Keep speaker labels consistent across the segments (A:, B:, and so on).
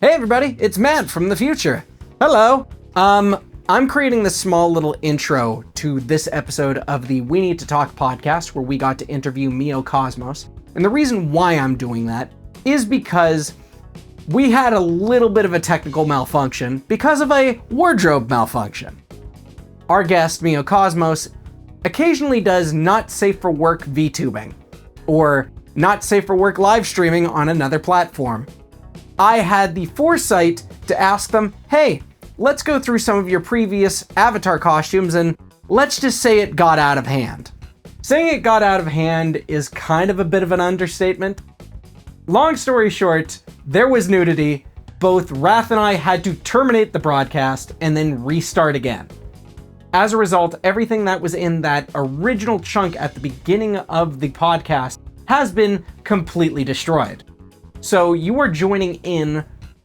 A: Hey everybody, it's Matt from the future. Hello. I'm creating this small little intro to this episode of the We Need to Talk podcast where we got to interview Mio Cosmos. And the reason why I'm doing that is because we had a little bit of a technical malfunction because of a wardrobe malfunction. Our guest, Mio Cosmos, occasionally does not safe for work vtubing or not safe for work live streaming on another platform. I had the foresight to ask them, hey, let's go through some of your previous avatar costumes and let's just say it got out of hand. Saying it got out of hand is kind of a bit of an understatement. Long story short, there was nudity. Both Wrath and I had to terminate the broadcast and then restart again. As a result, everything that was in that original chunk at the beginning of the podcast has been completely destroyed. So you are joining in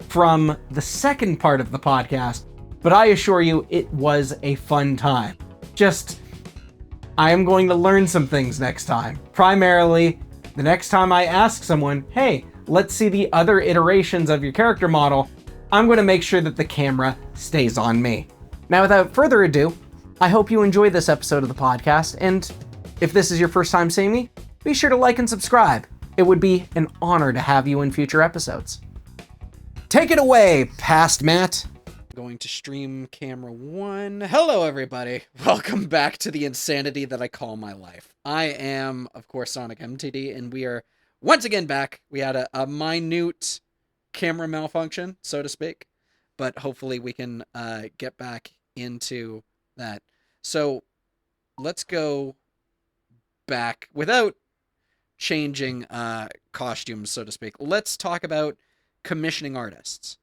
A: from the second part of the podcast, but I assure you it was a fun time. I am going to learn some things next time. Primarily, the next time I ask someone, hey, let's see the other iterations of your character model, I'm going to make sure that the camera stays on me. Now, without further ado, I hope you enjoy this episode of the podcast, and if this is your first time seeing me, be sure to like and subscribe. It would be an honor to have you in future episodes. Take it away, past Matt. Going to stream camera 1. Hello, everybody. Welcome back to the insanity that I call my life. I am, of course, SonicMTD, and we are once again back. We had a minute camera malfunction, so to speak, but hopefully we can get back into that. So let's go back without changing costumes, so to speak. Let's talk about commissioning artists.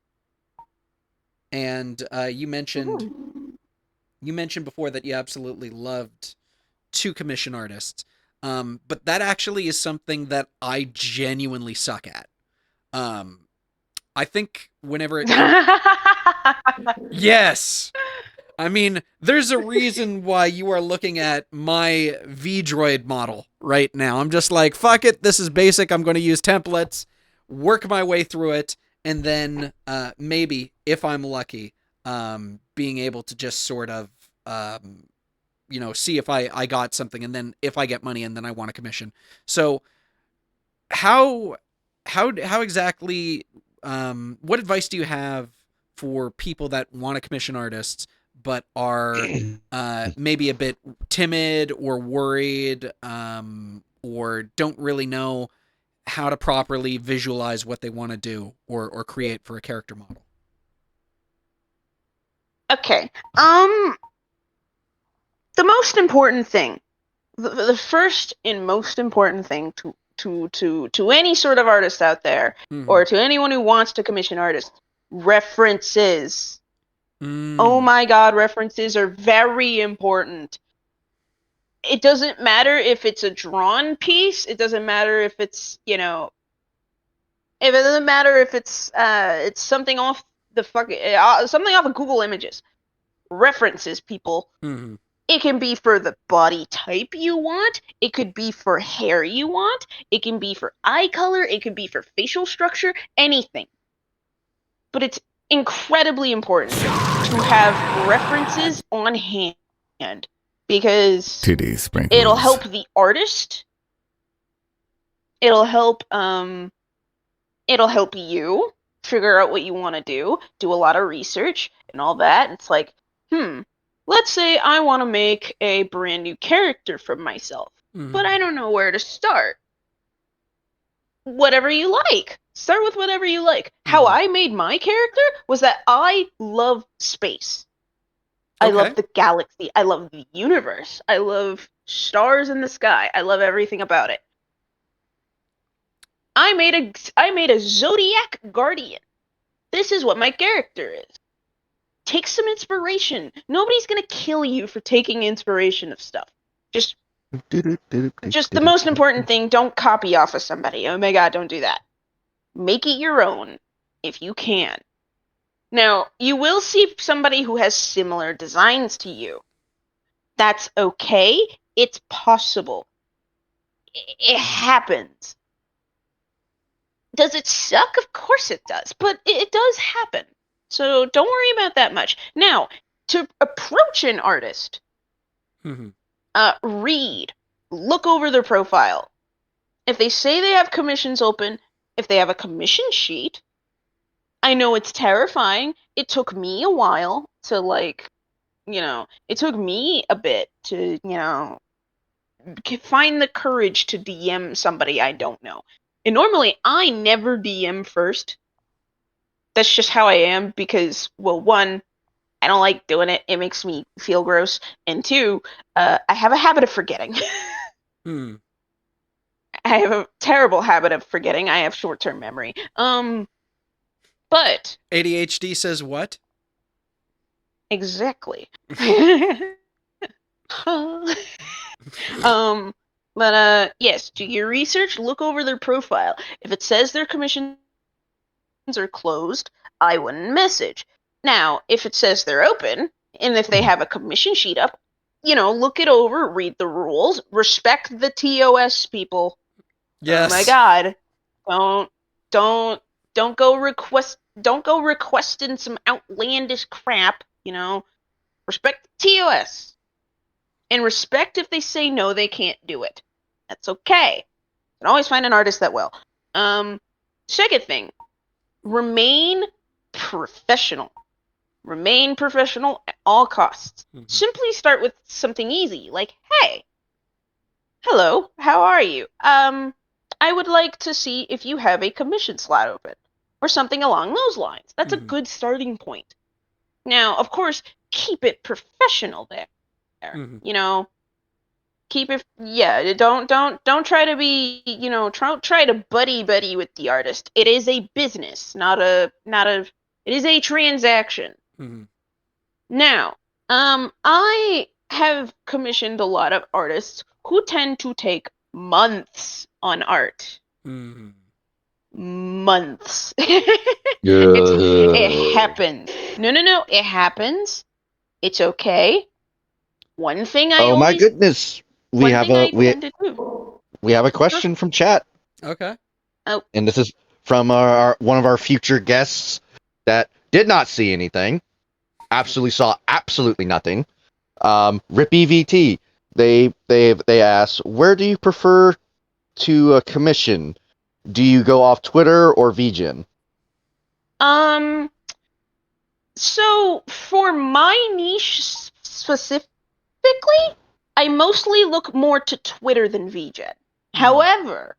A: And you mentioned before that you absolutely loved to commission artists, but that actually is something that I genuinely suck at. I think whenever it yes, I mean, there's a reason why you are looking at my V-Droid model right now. I'm just like, fuck it, this is basic. I'm going to use templates, work my way through it, and then maybe, if I'm lucky, being able to just sort of, see if I got something, and then if I get money, and then I want to commission. So how exactly, what advice do you have for people that want to commission artists but are maybe a bit timid or worried, or don't really know how to properly visualize what they want to do or create for a character model?
B: Okay. The most important thing, the first and most important thing to any sort of artist out there, or to anyone who wants to commission artists, references. Oh my god, references are very important. It doesn't matter if it's a drawn piece. It doesn't matter if it's, it doesn't matter if it's something off the something off of Google Images. References, people. It can be for the body type you want. It could be for hair you want. It can be for eye color. It could be for facial structure. Anything. But it's incredibly important to have references on hand, because it'll help the artist. It'll help you figure out what you want to do a lot of research and all that. It's like, let's say I want to make a brand new character for myself, but I don't know where to start. Whatever you like. Start with whatever you like. How I made my character was that I love space. Okay. I love the galaxy. I love the universe. I love stars in the sky. I love everything about it. I made a Zodiac Guardian. This is what my character is. Take some inspiration. Nobody's gonna kill you for taking inspiration of stuff. Just the most important thing, don't copy off of somebody. Oh my god, don't do that. Make it your own, if you can. Now, you will see somebody who has similar designs to you. That's okay. It's possible. It happens. Does it suck? Of course it does, but it does happen. So don't worry about that much. Now, to approach an artist, read, look over their profile. If they say they have commissions open, if they have a commission sheet, I know it's terrifying. It took me a while to it took me a bit to, find the courage to DM somebody I don't know. And normally I never DM first. That's just how I am because, well, one, I don't like doing it. It makes me feel gross. And two, I have a habit of forgetting. I have a terrible habit of forgetting. I have short-term memory. But
C: ADHD says what?
B: Exactly. Yes, do your research, look over their profile. If it says their commissions are closed, I wouldn't message. Now, if it says they're open, and if they have a commission sheet up, look it over, read the rules, respect the TOS people.
C: Yes.
B: Oh my god. Don't go requesting some outlandish crap, Respect the TOS. And respect if they say no, they can't do it. That's okay. You can always find an artist that will. Second thing, remain professional. Remain professional at all costs. Simply start with something easy, like, hey, hello, how are you? I would like to see if you have a commission slot open, or something along those lines. That's a good starting point. Now, of course, keep it professional there. Keep it, don't try to be, don't try to buddy with the artist. It is a business, it is a transaction. Now, I have commissioned a lot of artists who tend to take months on art. Months. It happens. No, it happens. It's okay. One thing I
D: my goodness. We have a question from chat.
C: Okay.
B: Oh.
D: And this is from our one of our future guests that did not see anything. Absolutely saw absolutely nothing. Rippy VT. They ask, where do you prefer to commission? Do you go off Twitter or VGen?
B: So for my niche specifically, I mostly look more to Twitter than VGen. However,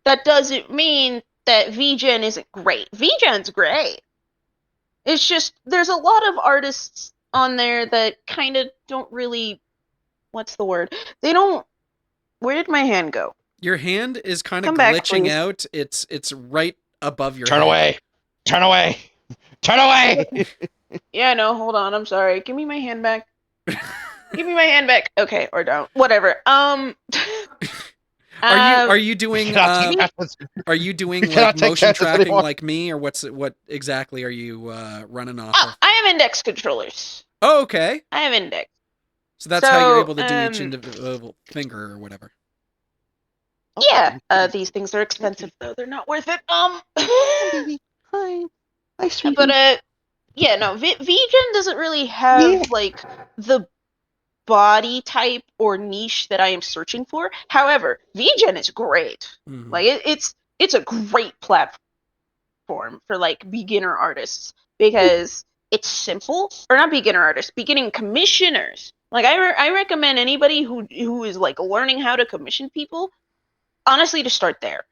B: that doesn't mean that VGen isn't great. VGen's great. It's just there's a lot of artists on there that kind of don't really, what's the word? They don't. Where did my hand go?
C: Your hand is kind of
B: glitching
C: back, out. It's right above your
D: Turn
C: head.
D: away. Turn away. Turn away.
B: Yeah, no, hold on. I'm sorry. Give me my hand back. Give me my hand back. Okay, or don't. Whatever.
C: Are you doing are you doing like motion tracking like me, or what exactly are you running off of?
B: I have index controllers.
C: Oh, okay.
B: I have index.
C: So that's how you're able to do each individual finger or whatever.
B: Yeah, these things are expensive though. They're not worth it.
D: Hi, sweetie.
B: But yeah, no. VGen doesn't really have like the body type or niche that I am searching for. However, VGen is great. Like it's a great platform for like beginner artists because it's simple, or not beginner artists, beginning commissioners. Like I recommend anybody who is like learning how to commission people, honestly, to start there,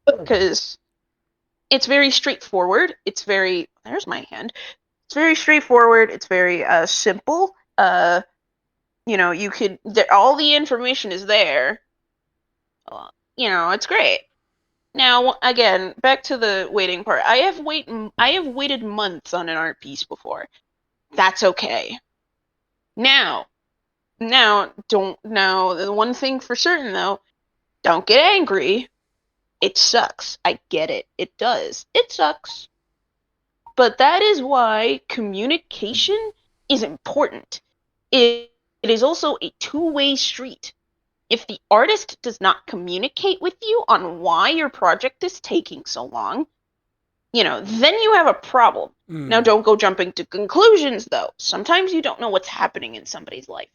B: because it's very straightforward. It's very, there's my hand. It's very straightforward. It's very simple. You could, all the information is there. It's great. Now, again, back to the waiting part. I have waited months on an art piece before. That's okay. Now, the one thing for certain though, don't get angry. It sucks. I get it. It does. It sucks. But that is why communication is important. It is also a two-way street. if the artist does not communicate with you on why your project is taking so long, then you have a problem. Now, don't go jumping to conclusions, though. Sometimes you don't know what's happening in somebody's life.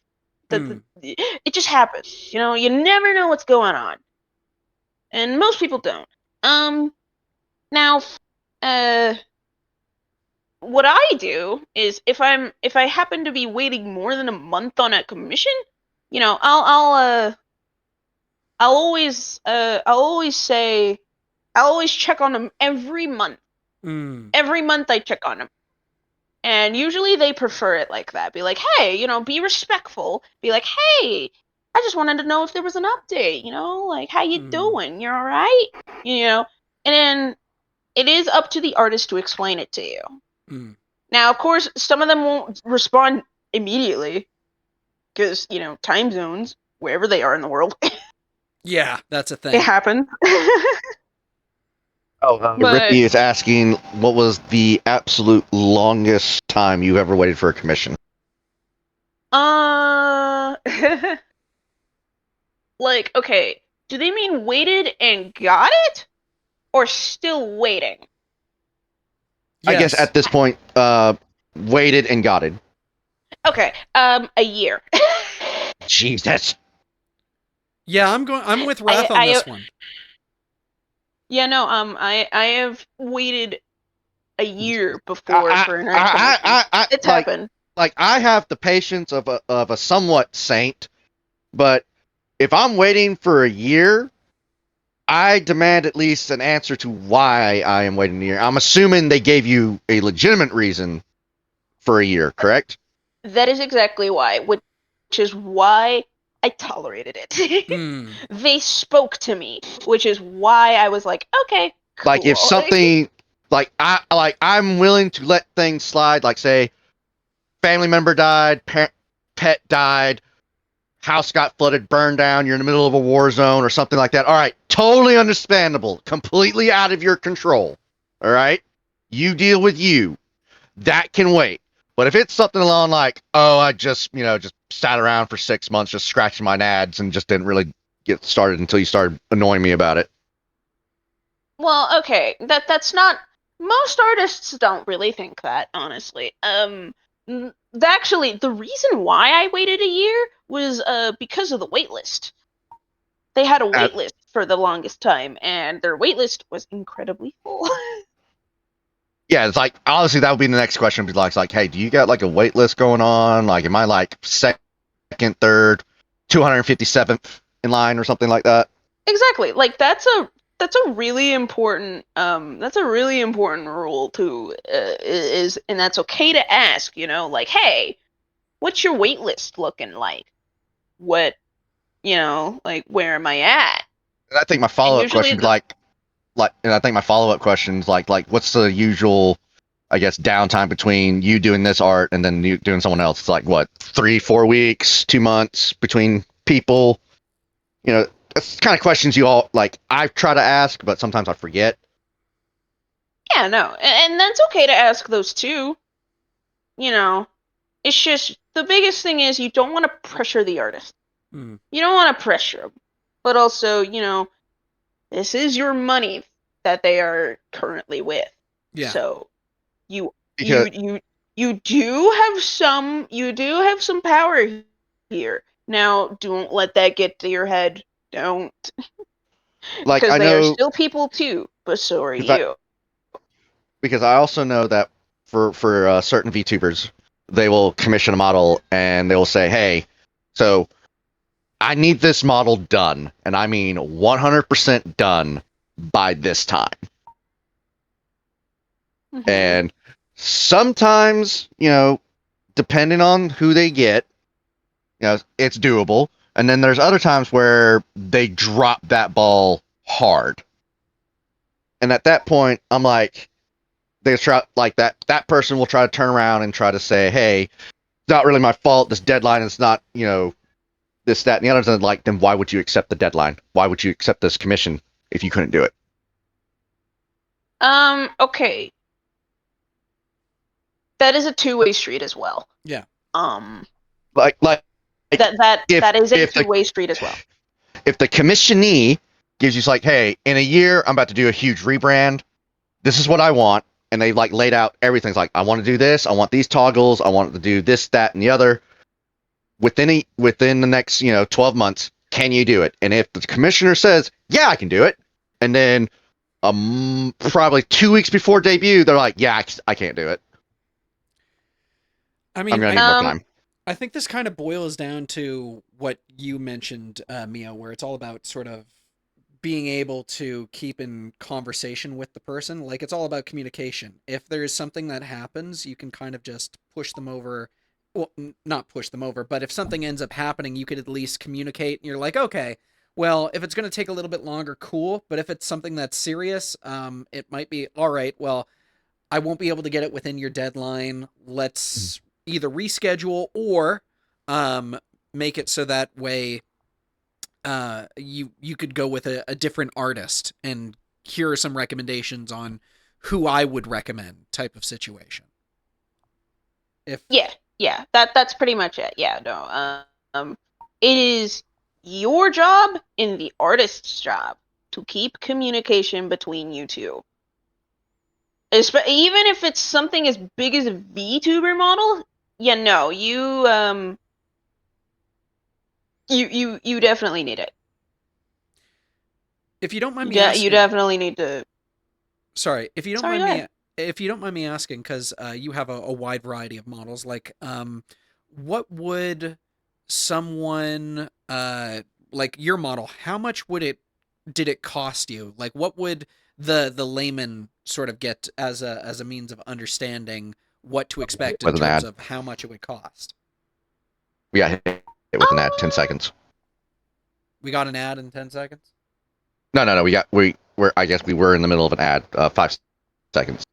B: It just happens. You never know what's going on. And most people don't. Now, what I do is if I happen to be waiting more than a month on a commission, I'll always check on them every month. Every month I check on them. And usually they prefer it like that. Be like, hey, be respectful. Be like, hey, I just wanted to know if there was an update, like, how you doing? You're all right? And then it is up to the artist to explain it to you. Now, of course, some of them won't respond immediately because, time zones, wherever they are in the world.
C: Yeah, that's a thing.
B: It happens.
D: Rippy is asking, what was the absolute longest time you ever waited for a commission?
B: Like, okay, do they mean waited and got it? Or still waiting?
D: Yes. I guess at this point, waited and got it.
B: Okay, a year.
D: Jesus.
C: Yeah, I'm with Wrath on this one.
B: Yeah, no, I have waited a year before for an commission. It's happened.
D: Like, I have the patience of a somewhat saint, but if I'm waiting for a year, I demand at least an answer to why I am waiting a year. I'm assuming they gave you a legitimate reason for a year, correct?
B: That is exactly why, which is why I tolerated it. They spoke to me, which is why I was like, okay, cool.
D: Like, if something, I'm willing to let things slide, like, say, family member died, pet died, house got flooded, burned down, you're in the middle of a war zone or something like that. All right, totally understandable, completely out of your control. All right, you deal with you. That can wait. But if it's something along like, oh, I just sat around for 6 months just scratching my nads and just didn't really get started until you started annoying me about it.
B: Well, okay, that's not. Most artists don't really think that, honestly. Actually, the reason why I waited a year was because of the waitlist. They had a waitlist for the longest time, and their waitlist was incredibly full.
D: Yeah, it's like, honestly, that would be the next question. Be like, hey, do you got like a wait list going on? Like, am I like second, third, 257th in line or something like that?
B: Exactly. Like, that's a really important rule too. And that's okay to ask. Like, hey, what's your wait list looking like? What, like, where am I at?
D: And I think my follow-up question is like, what's the usual, I guess, downtime between you doing this art and then you doing someone else? It's like, what, 3-4 weeks, 2 months between people? That's kind of questions you all, like, I try to ask, but sometimes I forget.
B: Yeah, no. And that's okay to ask those too. It's just, the biggest thing is you don't want to pressure the artist. You don't want to pressure them. But also, this is your money that they are currently with. Yeah. So you do have some power here. Now, don't let that get to your head. Don't.
D: Like,
B: because they
D: are
B: still people too, but so are you.
D: Because I also know that for certain VTubers, they will commission a model and they will say, hey, so I need this model done, and I mean 100% done by this time. Mm-hmm. And sometimes, depending on who they get, it's doable. And then there's other times where they drop that ball hard. And at that point, I'm like, they try, like, that person will try to turn around and try to say, hey, it's not really my fault. This deadline is not, this, that, and the other. Like, then why would you accept the deadline? Why would you accept this commission if you couldn't do it?
B: Okay. That is a two-way street as well.
C: Yeah.
B: That is a two-way street as well.
D: if the commissionee gives you like, hey, in a year I'm about to do a huge rebrand. This is what I want, and they like laid out everything. It's like, I want to do this. I want these toggles. I want to do this, that, and the other. Within the next 12 months, can you do it? And if the commissioner says, yeah, I can do it, and then probably 2 weeks before debut, they're like, yeah, I can't do it.
C: I mean,
D: I'm gonna need more time.
C: I think this kind of boils down to what you mentioned, Mio, where it's all about sort of being able to keep in conversation with the person. Like, it's all about communication. If there's something that happens, you can kind of just push them over. Well, not push them over, but if something ends up happening, you could at least communicate. And you're like, okay, well, if it's going to take a little bit longer, cool. But if it's something that's serious, it might be, all right, well, I won't be able to get it within your deadline. Let's either reschedule or make it so that way you could go with a different artist, and here are some recommendations on who I would recommend type of situation.
B: That's pretty much it. Yeah, no. It is your job and the artist's job to keep communication between you two. Even if it's something as big as a VTuber model, you definitely need it.
C: If you don't mind me asking,
B: you definitely need to.
C: Sorry, if you don't mind me asking, because you have a wide variety of models. Like, what would someone like your model? How much did it cost you? Like, what would the layman sort of get as a means of understanding what to expect in terms of how much it would cost?
D: We got hit with an ad 10 seconds.
C: We got an ad in 10 seconds?
D: No. I guess we were in the middle of an ad. 5 seconds.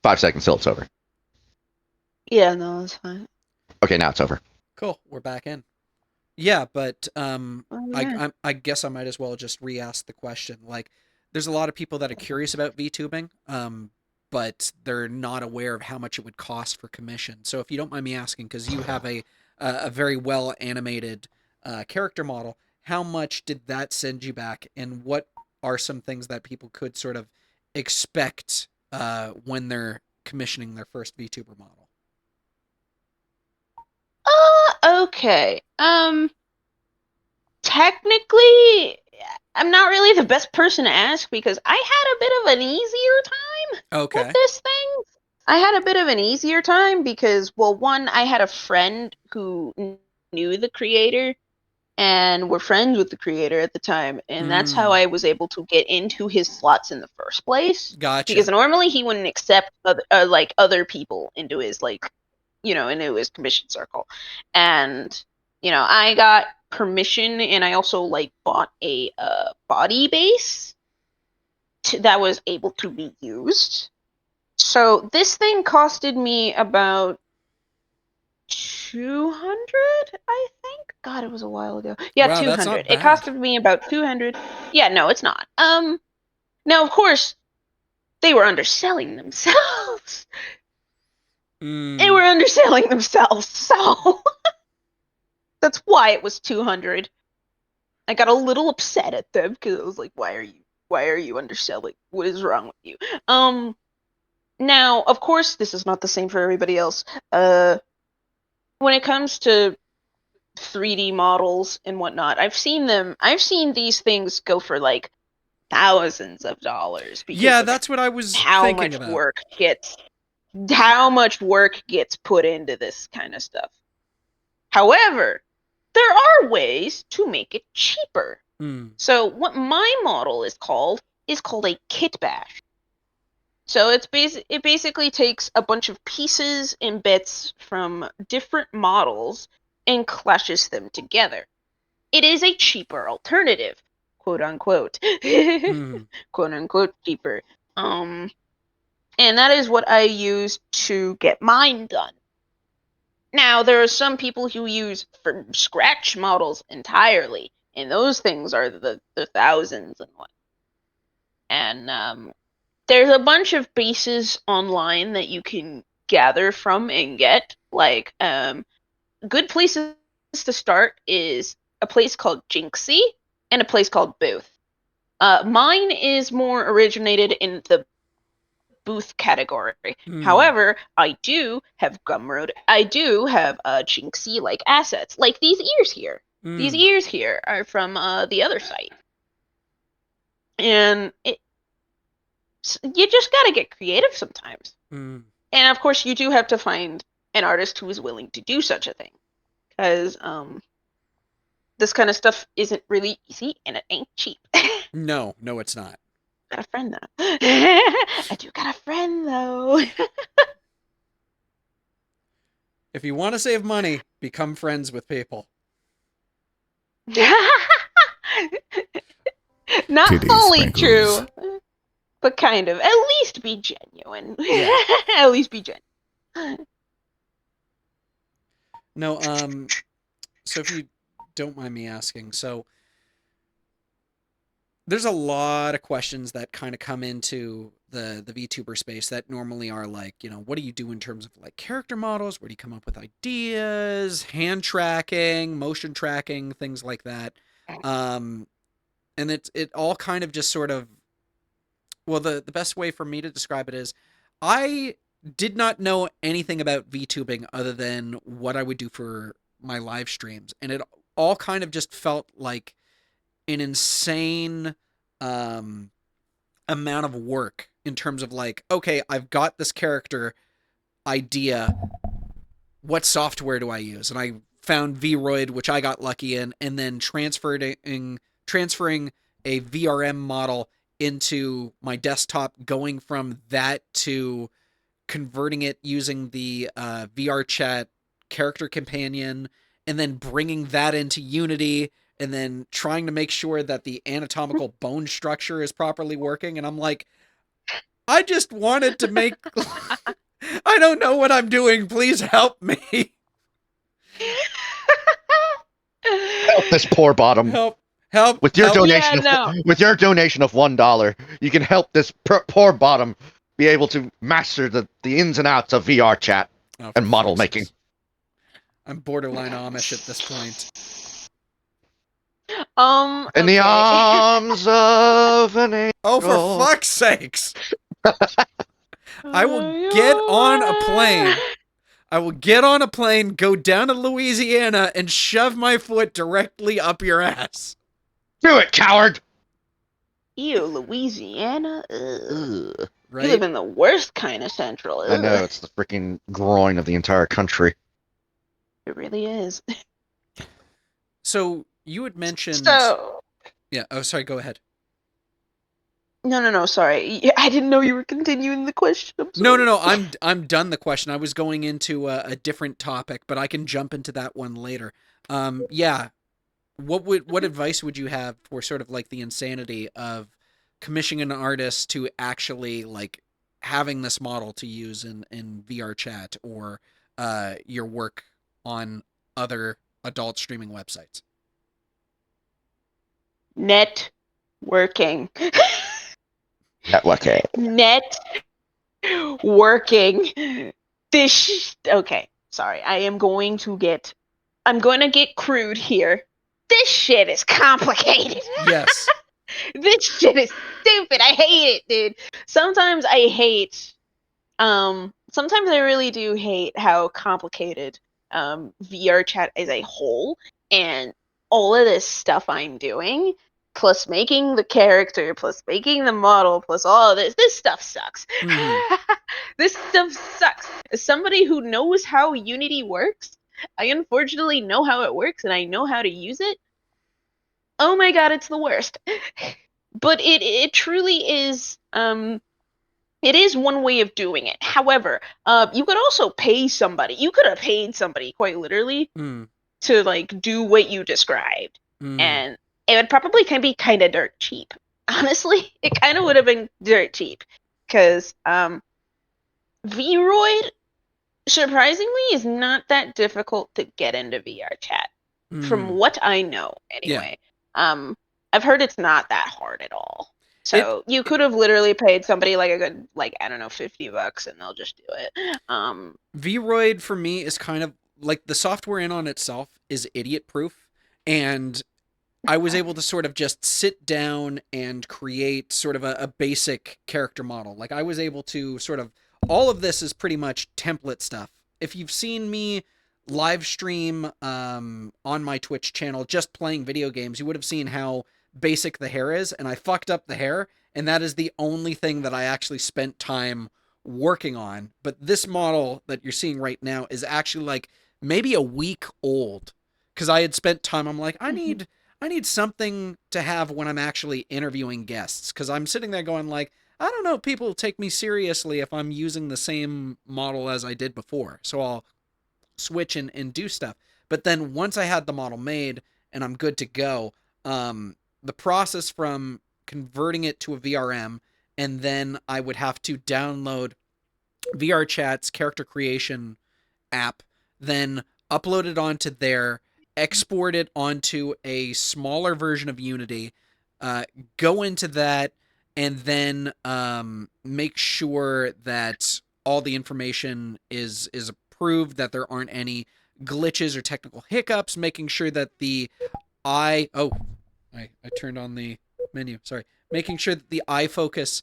D: 5 seconds till it's over.
B: Yeah, no, that's fine.
D: Okay, now it's over.
C: Cool, we're back in. Yeah, but I guess I might as well just re-ask the question. Like, there's a lot of people that are curious about VTubing, but they're not aware of how much it would cost for commission. So if you don't mind me asking, because you have a very well animated character model, how much did that send you back, and what are some things that people could sort of expect when they're commissioning their first VTuber model?
B: Okay. Technically, I'm not really the best person to ask because I had a bit of an easier time with this thing. I had a bit of an easier time because, well, one, I had a friend who knew the creator and were friends with the creator at the time, and that's how I was able to get into his slots in the first place.
C: Gotcha.
B: Because normally he wouldn't accept other people into his into his commission circle, and I got permission, and I also bought a body base that was able to be used. So this thing costed me about 200, I think. God, it was a while ago. Yeah, wow, 200. That's not bad. It costed me about 200. Yeah, no, it's not. Now of course they were underselling themselves. They were underselling themselves, so that's why it was 200. I got a little upset at them because I was like, why are you underselling? What is wrong with you? Now, of course, this is not the same for everybody else. When it comes to 3D models and whatnot, I've seen these things go for thousands of dollars.
C: Yeah, that's what I was thinking about.
B: How much work gets put into this kind of stuff. However, there are ways to make it cheaper. So what my model is called a kit bash. So it basically takes a bunch of pieces and bits from different models and clashes them together. It is a cheaper alternative, quote unquote. Quote unquote cheaper. And that is what I use to get mine done. Now, there are some people who use from scratch models entirely, and those things are the thousands and what. And there's a bunch of bases online that you can gather from and get. Good places to start is a place called Jinxie, and a place called Booth. Mine is more originated in the Booth category. However, I do have Gumroad. I do have Jinxie-like assets, like these ears here. These ears here are from the other site. And you just gotta get creative sometimes. And of course, you do have to find an artist who is willing to do such a thing. Because this kind of stuff isn't really easy, and it ain't cheap.
C: No, it's not.
B: Got a friend, though. I do got a friend, though.
C: If you want to save money, become friends with people.
B: Not
E: Titty
B: fully
E: sprinkles.
B: true, but kind of. At least be genuine.
C: Yeah.
B: At least be genuine.
C: No, so if you don't mind me asking, so there's a lot of questions that kind of come into the VTuber space that normally are like, what do you do in terms of like character models? Where do you come up with ideas, hand tracking, motion tracking, things like that? And it all kind of just sort of, well, the best way for me to describe it is I did not know anything about VTubing other than what I would do for my live streams. And it all kind of just felt like an insane amount of work in terms of like, okay, I've got this character idea. What software do I use? And I found Vroid, which I got lucky in, and then transferring a VRM model into my desktop, going from that to converting it using the VR chat character companion, and then bringing that into Unity, and then trying to make sure that the anatomical bone structure is properly working. And I'm like, I just wanted to make... I don't know what I'm doing. Please help me.
D: Help this poor bottom.
C: Help.
D: With your
C: help.
D: donation,
B: Yeah,
D: with your donation of $1, you can help this poor bottom be able to master the ins and outs of VR chat and model making.
C: I'm borderline Amish at this point.
D: In the arms of an angel.
C: Oh, for fuck's sakes! I will get on a plane. I will get on a plane, go down to Louisiana, and shove my foot directly up your ass.
D: Do it, coward!
B: Ew, Louisiana? Ugh.
C: Right?
B: You live in the worst kind of central. Ugh.
D: I know, it's the freaking groin of the entire country.
B: It really is.
C: So, you had mentioned...
B: So...
C: Yeah, oh, sorry, go ahead.
B: No, sorry. I didn't know you were continuing the question.
C: No, I'm done the question. I was going into a different topic, but I can jump into that one later. Yeah. What advice would you have for sort of like the insanity of commissioning an artist to actually like having this model to use in VR chat or your work on other adult streaming websites?
B: Networking. Networking. Okay, sorry. I'm going to get crude here. This shit is complicated.
C: Yes.
B: This shit is stupid. I hate it, dude. Sometimes I really do hate how complicated VR chat as a whole and all of this stuff I'm doing, plus making the character, plus making the model, plus all of this stuff sucks. Mm-hmm. This stuff sucks. As somebody who knows how Unity works, I unfortunately know how it works and I know how to use it. Oh my god, it's the worst. But it truly is, it is one way of doing it. However, you could also pay somebody. You could have paid somebody, quite literally, to, like, do what you described. And it would probably be kind of dirt cheap. Honestly, it kind of would have been dirt cheap. Because Vroid, surprisingly, is not that difficult to get into VR chat. From what I know, anyway. Yeah. I've heard it's not that hard at all. So you could have literally paid somebody like a good, like, I don't know, $50 and they'll just do it.
C: Vroid for me is kind of like the software in on itself is idiot proof. And I was able to sort of just sit down and create sort of a basic character model. Like I was able to sort of, all of this is pretty much template stuff. If you've seen me live stream on my Twitch channel just playing video games, you would have seen how basic the hair is, and I fucked up the hair, and that is the only thing that I actually spent time working on. But this model that you're seeing right now is actually like maybe a week old, because I had spent time, I'm like, I need something to have when I'm actually interviewing guests, because I'm sitting there going like, I don't know if people will take me seriously if I'm using the same model as I did before. So I'll switch and do stuff. But then once I had the model made and I'm good to go, the process from converting it to a VRM, and then I would have to download VRChat's character creation app, then upload it onto there, export it onto a smaller version of Unity, go into that, and then make sure that all the information is approved, that there aren't any glitches or technical hiccups, making sure that the I turned on the menu, sorry. Making sure that the eye focus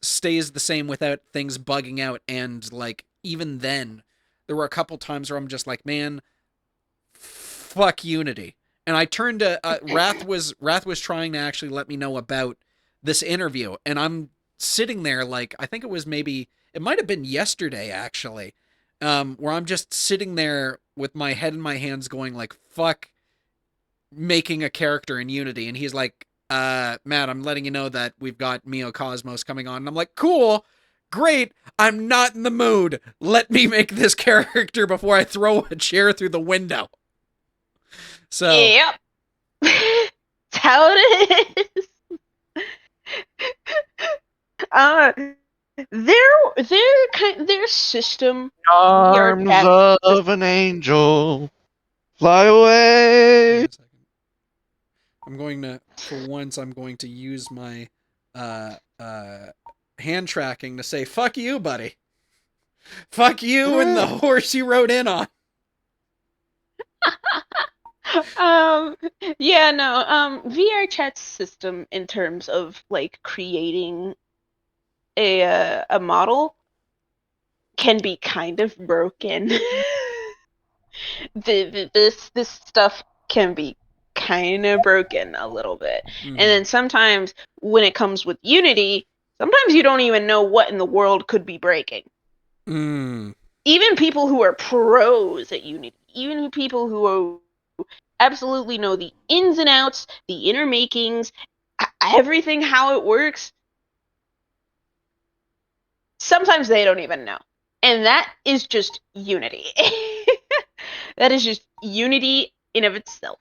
C: stays the same without things bugging out. And like even then, there were a couple times where I'm just like, man, fuck Unity. And I turned to Wrath was trying to actually let me know about this interview, and I'm sitting there like, I think it might have been yesterday actually, where I'm just sitting there with my head in my hands going like, fuck making a character in Unity. And he's like, Matt, I'm letting you know that we've got Mio Cosmos coming on. And I'm like, cool, great, I'm not in the mood, let me make this character before I throw a chair through the window. So
B: yep. That's how it is. Their system.
D: Arms of an angel, fly away.
C: I'm going to, for once, I'm going to use my hand tracking to say, fuck you, buddy. Fuck you and the horse you rode in on.
B: Yeah, no, VRChat's system in terms of like creating a model can be kind of broken. This stuff can be kind of broken a little bit. And then sometimes when it comes with Unity, sometimes you don't even know what in the world could be breaking. Even people who are pros at Unity, even people who absolutely know the ins and outs, the inner makings, everything, how it works, sometimes they don't even know. And that is just Unity. That is just Unity in of itself.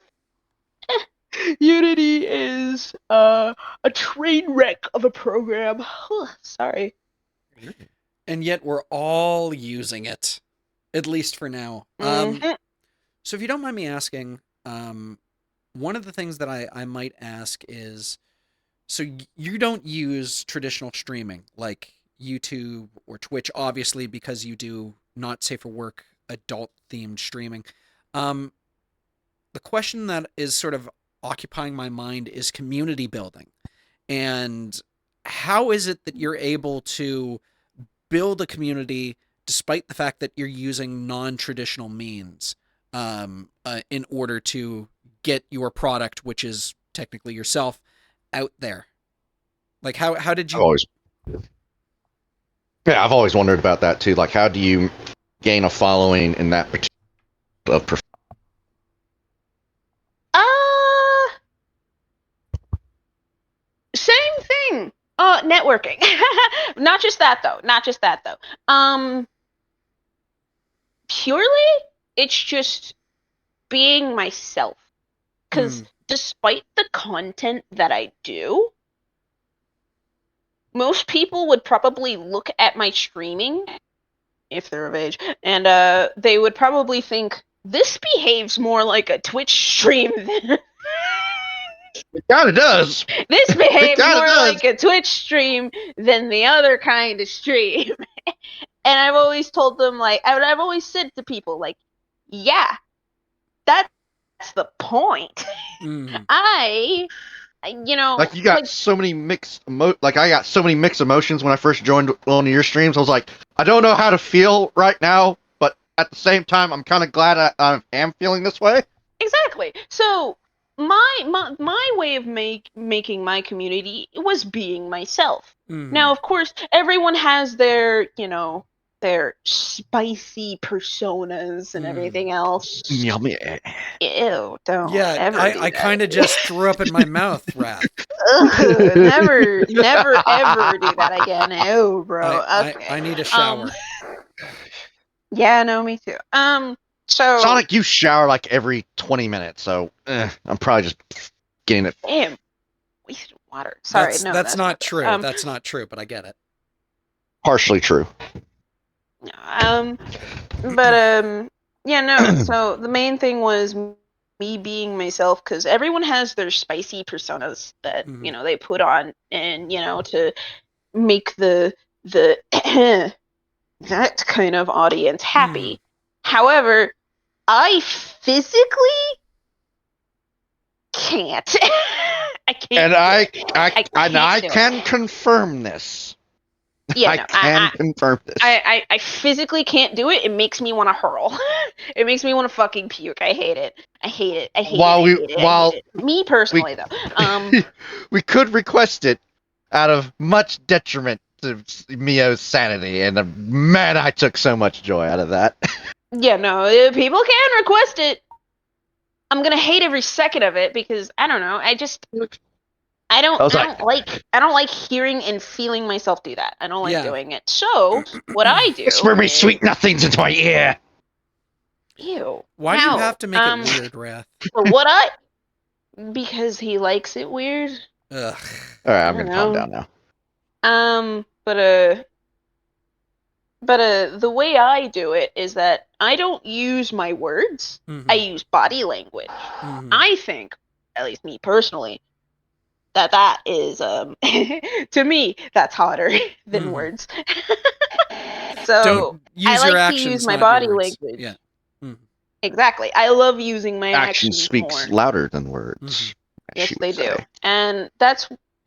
B: Unity is a train wreck of a program. Sorry.
C: And yet we're all using it, at least for now. So if you don't mind me asking, one of the things that I might ask is, so you don't use traditional streaming like YouTube or Twitch, obviously, because you do not safe for work adult themed streaming. The question that is sort of occupying my mind is community building. And how is it that you're able to build a community despite the fact that you're using non-traditional means in order to get your product, which is technically yourself, out there? Like how did you...
D: I've always wondered about that too. Like, how do you gain a following in that particular
B: same thing. Networking. Not just that though. Purely, it's just being myself. Because despite the content that I do, most people would probably look at my streaming, if they're of age, and they would probably think, this behaves more like a Twitch stream than...
D: It kind of does.
B: This behaves more like a Twitch stream than the other kind of stream. And I've always told them, like, I've always said to people, like, yeah, that's the point.
C: Mhm.
B: You know,
D: Like you got so many like I got so many mixed emotions when I first joined one of your streams. I was like, I don't know how to feel right now, but at the same time, I'm kind of glad I am feeling this way.
B: exactly. So my way of making my community was being myself.
C: Mhm.
B: Now, of course, everyone has their, you know, their spicy personas and everything else.
D: Yummy.
B: Ew, don't
C: Yeah,
B: ever do
C: I
B: that.
C: kind of just threw up in my mouth, Wrath.
B: Ugh, never, ever do that again. Ew, bro. Okay.
C: I need a shower.
B: Yeah, no, me too. So
D: Sonic, you shower like every 20 minutes, so I'm probably just getting it.
B: damn, wasted water. Sorry,
C: That's not
B: this.
C: true. That's not true, but I get it.
D: Partially true.
B: But yeah, no. So the main thing was me being myself, because everyone has their spicy personas that
C: Mhm.
B: you know they put on, and you know, to make the that kind of audience happy. However, I physically can't. I can't.
D: And I
B: can't do it.
D: can confirm this.
B: Yeah,
D: I
B: no,
D: can confirm this.
B: I physically can't do it. It makes me want to hurl. It makes me want to fucking puke. I hate it. I hate it. I hate it. I hate it. I hate it. Me personally, though.
D: We could request it out of much detriment to Mio's sanity, and man, I took so much joy out of that.
B: Yeah, no, people can request it. I'm gonna hate every second of it because I don't know. I don't like hearing and feeling myself do that. I don't like doing it. So what I do
D: Whisper me
B: is,
D: sweet nothings into my ear.
B: Ew.
C: Why do you have to make it weird, Wrath?
B: For because he likes it weird.
C: Ugh.
D: All right, I'm gonna calm down now.
B: But the way I do it is that I don't use my words.
C: Mhm.
B: I use body language.
C: Mhm.
B: I think, at least me personally, that is to me that's hotter than words. So
C: Don't use
B: I
C: your
B: like to
C: actions,
B: use my
C: not
B: body
C: your words.
B: language.
C: Yeah. Mhm.
B: Exactly. I love using my
D: Action
B: actions
D: speaks
B: more.
D: louder than words.
C: Mhm.
B: Yes,
D: she
B: they
D: would
B: do.
D: say.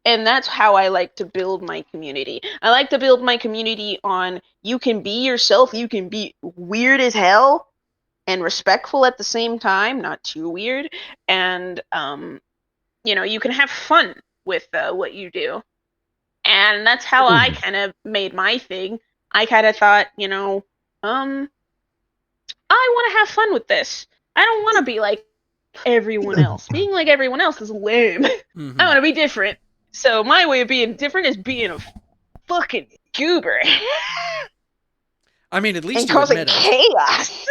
B: And that's how I like to build my community. I like to build my community on you can be yourself, you can be weird as hell and respectful at the same time, not too weird, and you know, you can have fun with what you do. And that's how I kind of made my thing. I kind of thought, you know, I want to have fun with this. I don't want to be like everyone else. Being like everyone else is lame.
C: Mhm.
B: I want to be different. So my way of being different is being a fucking goober
C: I mean, at least
B: and
C: you
B: causing
C: admit it.
B: chaos.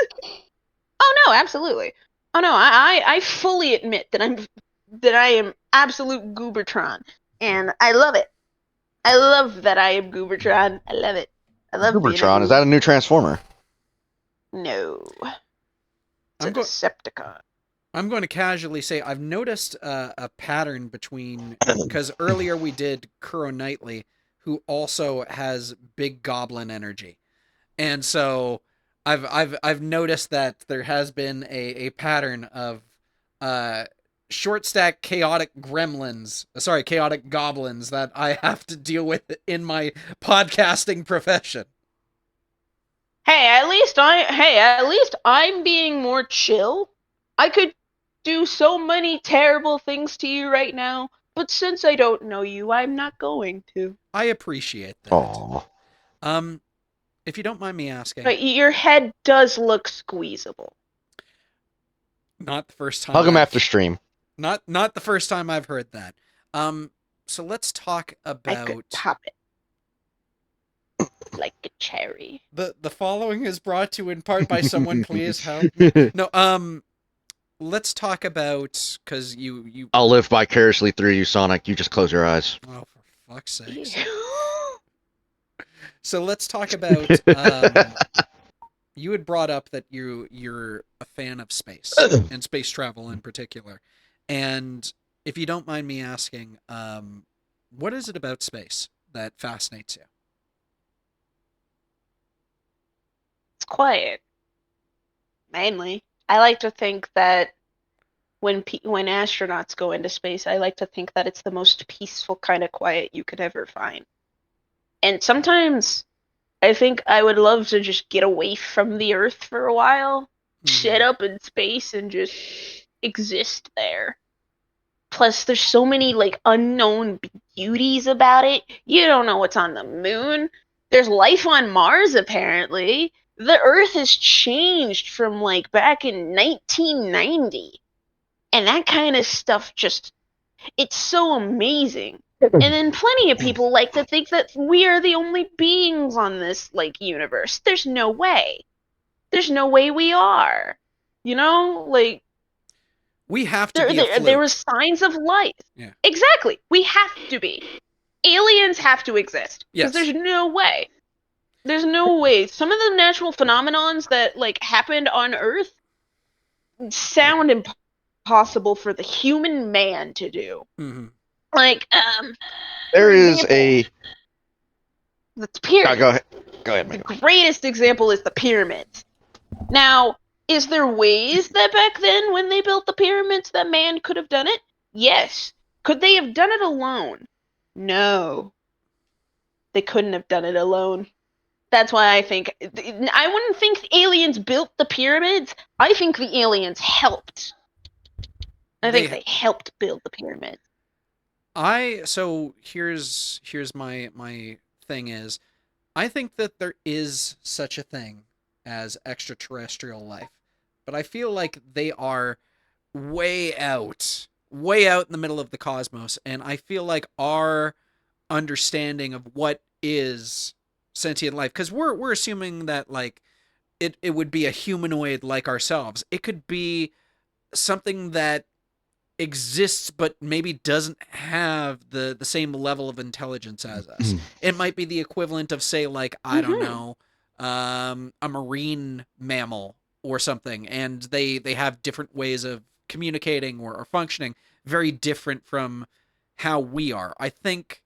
B: Oh no, absolutely. Oh no, I fully admit that I am absolute goobertron, and I love it. I love that I am goobertron. I love it. I love being a
D: Ubertron, is that a new Transformer?
B: No, it's
C: I'm
B: a
C: go-
B: Decepticon.
C: I'm going to casually say I've noticed a pattern between, because earlier we did Kuro Knightley, who also has big goblin energy, and so I've noticed that there has been a pattern of short stack chaotic goblins that I have to deal with in my podcasting profession.
B: Hey, at least I'm being more chill. I could do so many terrible things to you right now, but since I don't know you, I'm not going to.
C: I appreciate that.
D: Aww.
C: If you don't mind me asking,
B: But your head does look squeezable.
C: not the first time.
D: Hug him after stream.
C: Not the first time I've heard that. So let's talk about.
B: I could pop it like a cherry.
C: The following is brought to you in part by someone. Please help. No. Let's talk about, because you.
D: I'll live vicariously through you, Sonic. You just close your eyes.
C: Oh, for fuck's sakes.
B: Ew.
C: So let's talk about. You had brought up that you're a fan of space and space travel in particular, and if you don't mind me asking, what is it about space that fascinates you?
B: It's quiet. Mainly. I like to think that when astronauts go into space, I like to think that it's the most peaceful kind of quiet you could ever find. And sometimes I think I would love to just get away from the Earth for a while, sit up in space, and just exist there. Plus, there's so many like unknown beauties about it. You don't know what's on the moon. There's life on Mars, apparently. The Earth has changed from like back in 1990. And that kind of stuff it's so amazing. And then plenty of people like to think that we are the only beings on this like universe. There's no way. There's no way we are. You know, like
C: we have to be a fluke.
B: there were signs of life.
C: Yeah.
B: Exactly. We have to be. Aliens have to exist. Because
C: Yes.
B: there's no way. There's no way. Some of the natural phenomenons that like happened on Earth sound impossible for the human man to do.
C: Mm-hmm.
B: Like,
D: there is a.
B: The pyramid.
D: Go ahead.
B: The greatest example is the pyramids. Now, is there ways that back then, when they built the pyramids, that man could have done it? Yes. Could they have done it alone? No. They couldn't have done it alone. That's why I think I wouldn't think aliens built the pyramids. I think the aliens helped. I think they helped build the pyramids.
C: So here's my thing is, I think that there is such a thing as extraterrestrial life, but I feel like they are way out in the middle of the cosmos, and I feel like our understanding of what is sentient life, because we're assuming that like it would be a humanoid like ourselves. It could be something that exists but maybe doesn't have the same level of intelligence as us. It might be the equivalent of, say, like, I don't know, a marine mammal or something, and they have different ways of communicating or functioning, very different from how we are. I think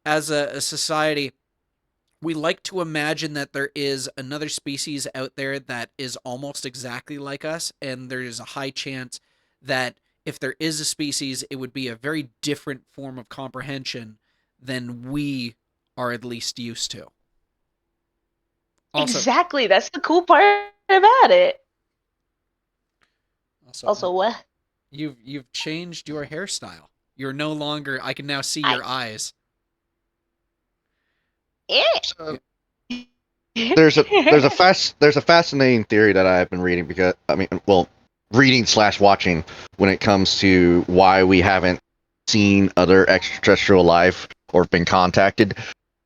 C: as a society, we like to imagine that there is another species out there that is almost exactly like us, and there's a high chance that if there is a species, it would be a very different form of comprehension than we are at least used to.
B: Also, exactly. That's the cool part about it. Also what?
C: You've changed your hairstyle. You're no longer. I can now see your eyes.
B: Yeah.
D: There's a fascinating theory that I've been reading because reading/watching when it comes to why we haven't seen other extraterrestrial life or been contacted.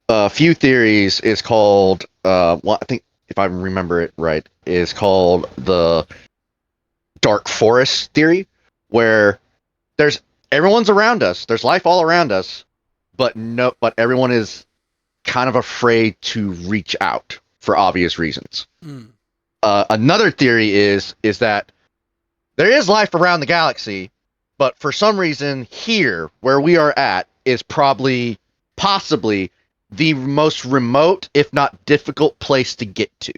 D: A few theories is called I think if I remember it right is called the dark forest theory, where everyone's around us, there's life all around us, but everyone is kind of afraid to reach out for obvious reasons. Another theory is that there is life around the galaxy, but for some reason here where we are at is possibly the most remote, if not difficult, place to get to.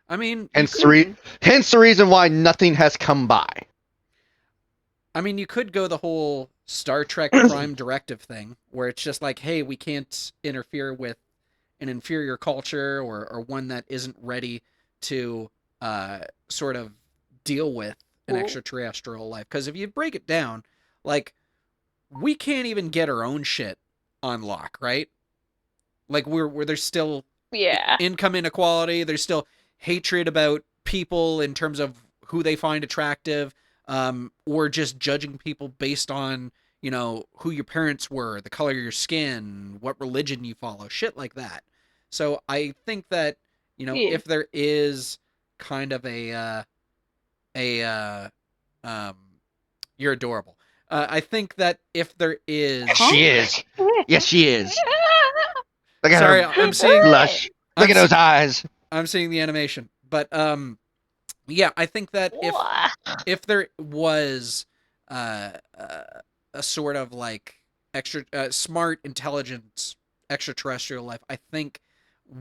C: I mean,
D: hence the reason why nothing has come by.
C: I mean, you could go the whole Star Trek Prime Directive thing, where it's just like, hey, we can't interfere with an inferior culture or one that isn't ready to sort of deal with an extraterrestrial life. Because if you break it down, like, we can't even get our own shit on lock, right? Like, there's still income inequality. There's still hatred about people in terms of who they find attractive, or just judging people based on, you know, who your parents were, the color of your skin, what religion you follow, shit like that. So I think that, you know, if there is kind of you're adorable. I think that if there is...
D: She is. Yes, she is. Look at
C: Sorry,
D: her.
C: I'm seeing...
D: Blush. Look at those eyes.
C: I'm seeing the animation. But, yeah, I think that if there was a sort of, like, smart, intelligent extraterrestrial life, I think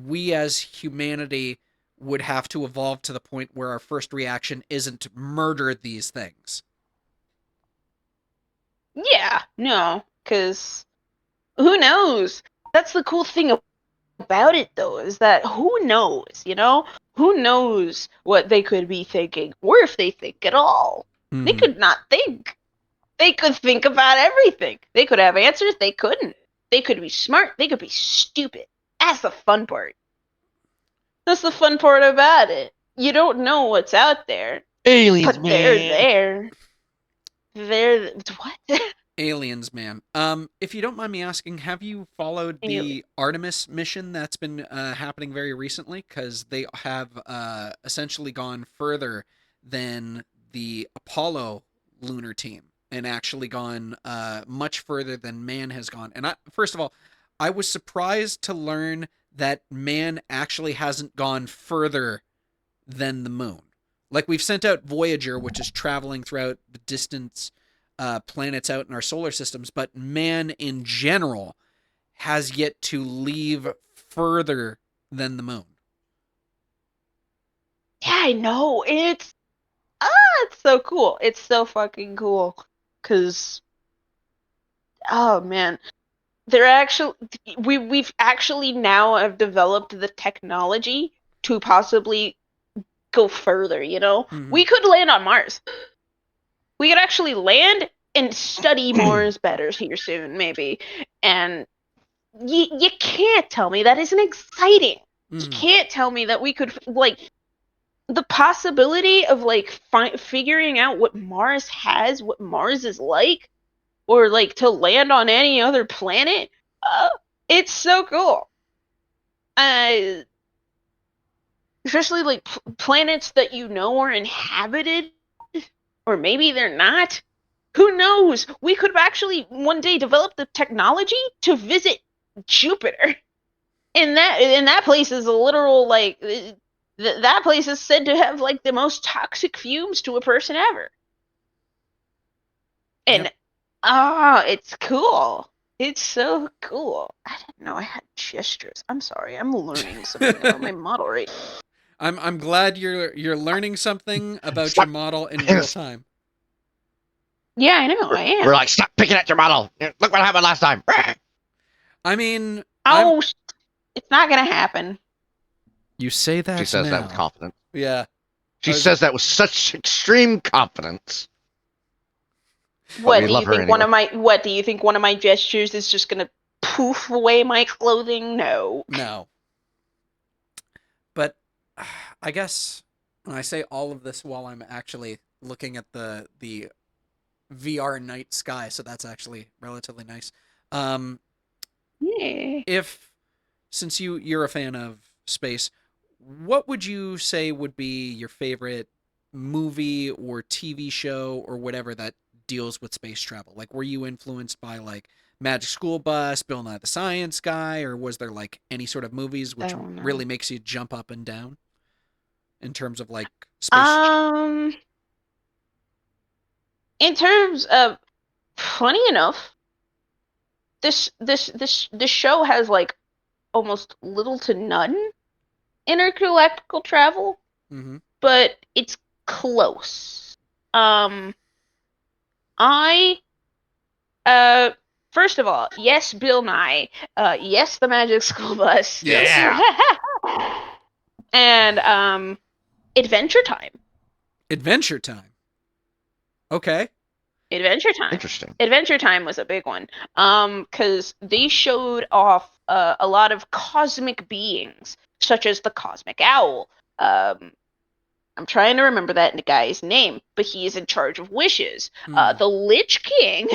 C: we as humanity would have to evolve to the point where our first reaction isn't to murder these things.
B: Yeah, no, because who knows? That's the cool thing about it, though, is that who knows, you know? Who knows what they could be thinking, or if they think at all. They could not think. They could think about everything. They could have answers, they couldn't. They could be smart, they could be stupid. That's the fun part. That's the fun part about it. You don't know what's out there,
D: Aliens,
B: but
D: man.
B: they're there. They're what?
C: Aliens, man. If you don't mind me asking, have you followed the Artemis mission that's been happening very recently? Because they have essentially gone further than the Apollo lunar team and actually gone much further than man has gone. And first of all, I was surprised to learn that man actually hasn't gone further than the moon. Like, we've sent out Voyager, which is traveling throughout the distance planets out in our solar systems, but man in general has yet to leave further than the moon.
B: Yeah, I know. It's so cool. It's so fucking cool. Cause oh man. They're actually we've actually now have developed the technology to possibly go further, you know?
C: Mm-hmm.
B: We could land on Mars. We could actually land and study Mars better here soon, maybe. And you can't tell me that isn't exciting. You can't tell me that we could, like, the possibility of, like, figuring out what Mars has, what Mars is like, or, like, to land on any other planet, it's so cool. Especially, like, planets that you know are inhabited, or maybe they're not. Who knows? We could have actually one day developed the technology to visit Jupiter. And that place is a literal, like, that place is said to have, like, the most toxic fumes to a person ever. And it's cool. It's so cool. I didn't know I had gestures. I'm sorry. I'm learning something about my model right now.
C: I'm glad you're learning something about your model in real time.
B: Yeah, I know. I am.
D: We're like, stop picking at your model. Look what happened last time.
C: I mean,
B: it's not gonna happen.
C: You say that.
D: She says that with confidence.
C: Yeah.
D: She says that with such extreme confidence.
B: What do you think? What do you think? One of my gestures is just gonna poof away my clothing? No.
C: No. But I guess when I say all of this while I'm actually looking at the VR night sky, so that's actually relatively nice.
B: Yeah.
C: Since you're a fan of space, what would you say would be your favorite movie or TV show or whatever that deals with space travel? Like, were you influenced by, like, Magic School Bus, Bill Nye the Science Guy, or was there, like, any sort of movies which really makes you jump up and down in terms of, like, space?
B: In terms of, funny enough, this show has, like, almost little to none intergalactical travel, but it's close. First of all, yes, Bill Nye. Yes, the Magic School Bus.
D: Yeah.
B: And Adventure Time.
C: Adventure Time. Okay.
B: Adventure Time.
D: Interesting.
B: Adventure Time was a big one. Because they showed off a lot of cosmic beings, such as the Cosmic Owl. I'm trying to remember that guy's name, but he is in charge of wishes. The Lich King.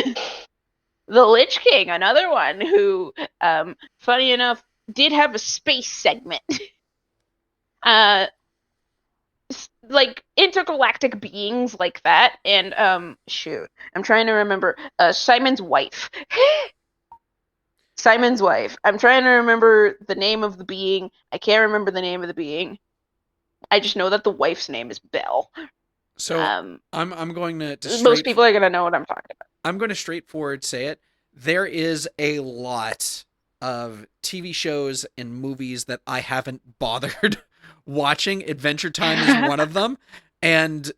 B: The Lich King, another one who, funny enough, did have a space segment. Like, intergalactic beings like that, and, shoot, I'm trying to remember, Simon's wife. Simon's wife. I'm trying to remember the name of the being. I can't remember the name of the being. I just know that the wife's name is Belle.
C: So, I'm going to
B: most people are going to know what I'm talking about.
C: I'm going to straightforward say it. There is a lot of TV shows and movies that I haven't bothered watching. Adventure Time is one of them. And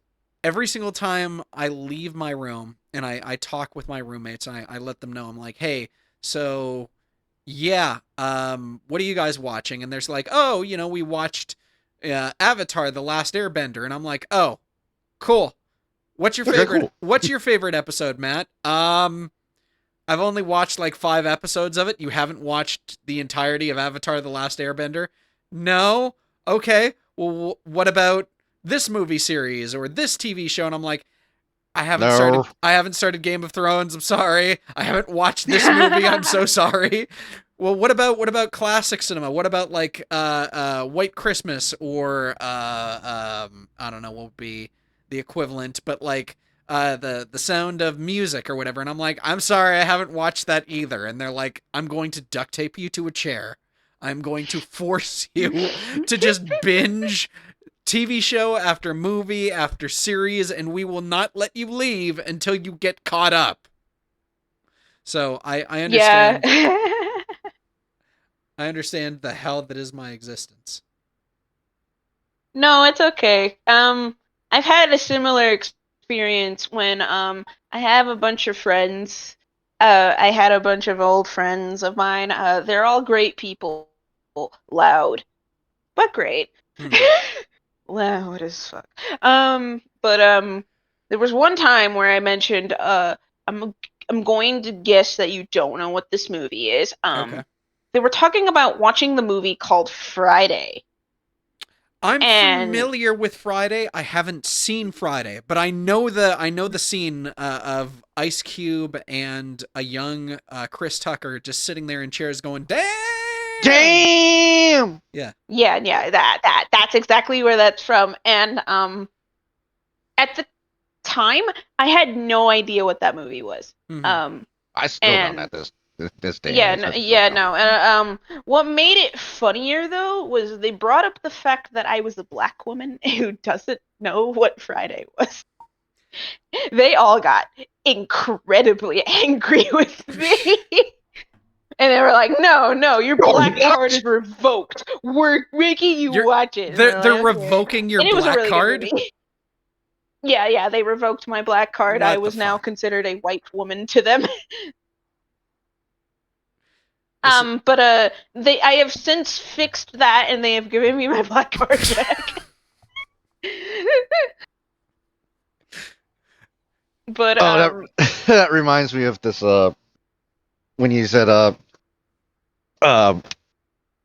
C: every single time I leave my room and I talk with my roommates, and I let them know, I'm like, hey, so yeah, what are you guys watching? And there's like, oh, we watched Avatar: The Last Airbender. And I'm like, oh, cool. What's your favorite?
D: Cool.
C: What's your favorite episode, Matt? I've only watched like 5 episodes of it. You haven't watched the entirety of Avatar: The Last Airbender? No? Okay. Well, what about this movie series or this TV show? And I'm like, I haven't started Game of Thrones. I'm sorry. I haven't watched this movie. I'm so sorry. Well, what about classic cinema? What about like White Christmas or I don't know what would be the equivalent, but like the Sound of Music or whatever. And I'm like, I'm sorry, I haven't watched that either. And they're like, I'm going to duct tape you to a chair. I'm going to force you to just binge TV show after movie after series, and we will not let you leave until you get caught up. So I understand.
B: Yeah.
C: I understand the hell that is my existence.
B: No, it's okay. I've had a similar experience when I have a bunch of friends. I had a bunch of old friends of mine. They're all great people, loud, but great. Loud as fuck. But there was one time where I mentioned I'm going to guess that you don't know what this movie is.
C: Okay.
B: They were talking about watching the movie called Friday.
C: I'm familiar with Friday. I haven't seen Friday, but I know the scene of Ice Cube and a young Chris Tucker just sitting there in chairs going, "Damn!"
D: Damn.
C: Yeah.
B: Yeah. That's exactly where that's from. And at the time, I had no idea what that movie was.
C: Mm-hmm.
D: I still don't at this day.
B: No. And what made it funnier though was they brought up the fact that I was a black woman who doesn't know what Friday was. They all got incredibly angry with me. And they were like, no, your black card is revoked. We're making you watch it.
C: They're revoking your black card?
B: Yeah, they revoked my black card. I was now considered a white woman to them. But I have since fixed that, and they have given me my black card back. But
D: that reminds me of this when you said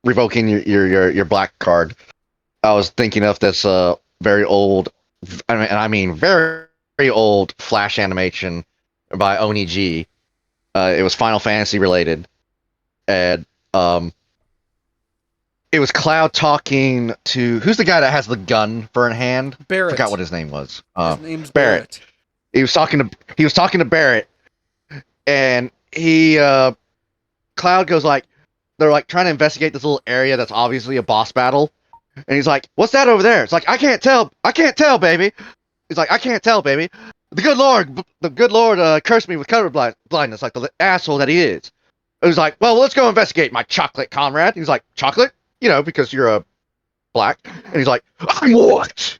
D: revoking your black card. I was thinking of this very old, I mean very, very old Flash animation by Oni G. It was Final Fantasy related, and it was Cloud talking to, who's the guy that has the gun for a hand?
C: Barrett.
D: I forgot what his name was.
C: His name's Barrett.
D: He was talking to Barrett, and Cloud goes like, they're like trying to investigate this little area that's obviously a boss battle, and he's like, "What's that over there?" It's like, I can't tell, baby." He's like, "I can't tell, baby. The good Lord cursed me with color blindness, like the asshole that he is." It was like, "Well, let's go investigate, my chocolate comrade." He's like, "Chocolate? Because you're a black." And he's like, "I'm what?"